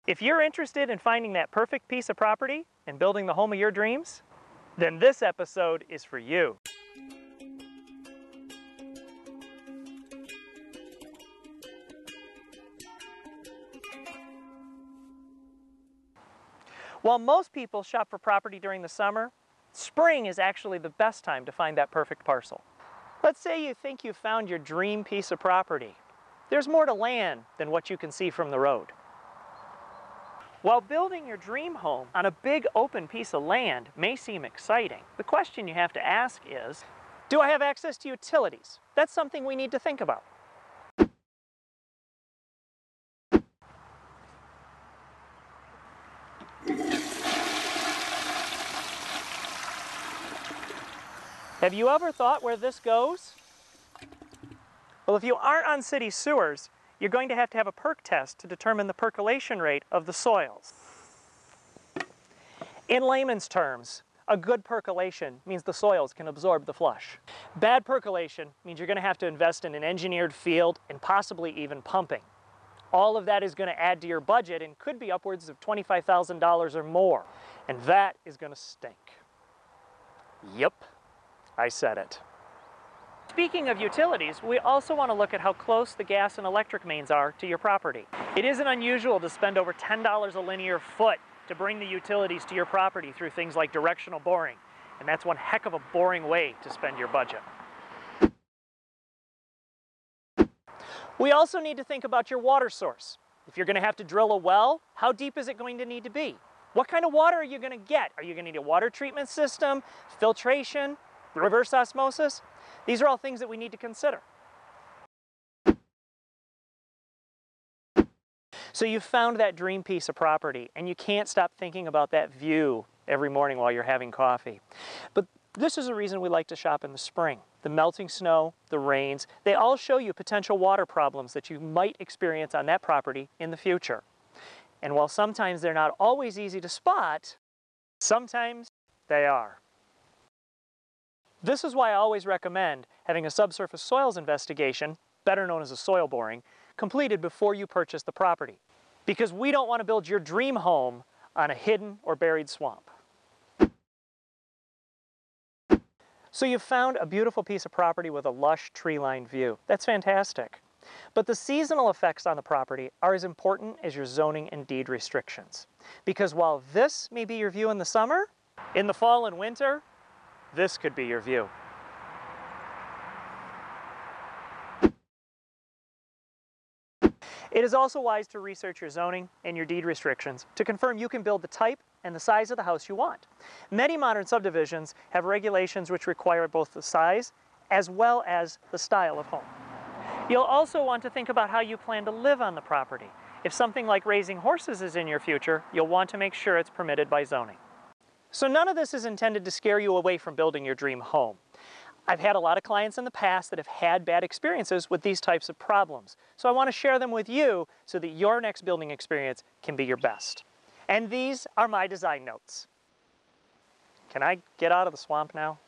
If you're interested in finding that perfect piece of property and building the home of your dreams, then this episode is for you. While most people shop for property during the summer, spring is actually the best time to find that perfect parcel. Let's say you think you found your dream piece of property. There's more to land than what you can see from the road. While building your dream home on a big open piece of land may seem exciting, the question you have to ask is, do I have access to utilities? That's something we need to think about. Have you ever thought where this goes? Well, if you aren't on city sewers, you're going to have a perk test to determine the percolation rate of the soils. In layman's terms, a good percolation means the soils can absorb the flush. Bad percolation means you're going to have to invest in an engineered field and possibly even pumping. All of that is going to add to your budget and could be upwards of $25,000 or more. And that is going to stink. Yep, I said it. Speaking of utilities, we also want to look at how close the gas and electric mains are to your property. It isn't unusual to spend over $10 a linear foot to bring the utilities to your property through things like directional boring, and that's one heck of a boring way to spend your budget. We also need to think about your water source. If you're going to have to drill a well, how deep is it going to need to be? What kind of water are you going to get? Are you going to need a water treatment system, filtration, reverse osmosis? These are all things that we need to consider. So you've found that dream piece of property and you can't stop thinking about that view every morning while you're having coffee. But this is a reason we like to shop in the spring. The melting snow, the rains, they all show you potential water problems that you might experience on that property in the future. And while sometimes they're not always easy to spot, sometimes they are. This is why I always recommend having a subsurface soils investigation, better known as a soil boring, completed before you purchase the property. Because we don't want to build your dream home on a hidden or buried swamp. So you've found a beautiful piece of property with a lush tree-lined view. That's fantastic. But the seasonal effects on the property are as important as your zoning and deed restrictions. Because while this may be your view in the summer, in the fall and winter, this could be your view. It is also wise to research your zoning and your deed restrictions to confirm you can build the type and the size of the house you want. Many modern subdivisions have regulations which require both the size as well as the style of home. You'll also want to think about how you plan to live on the property. If something like raising horses is in your future, you'll want to make sure it's permitted by zoning. So none of this is intended to scare you away from building your dream home. I've had a lot of clients in the past that have had bad experiences with these types of problems. So I want to share them with you so that your next building experience can be your best. And these are my design notes. Can I get out of the swamp now?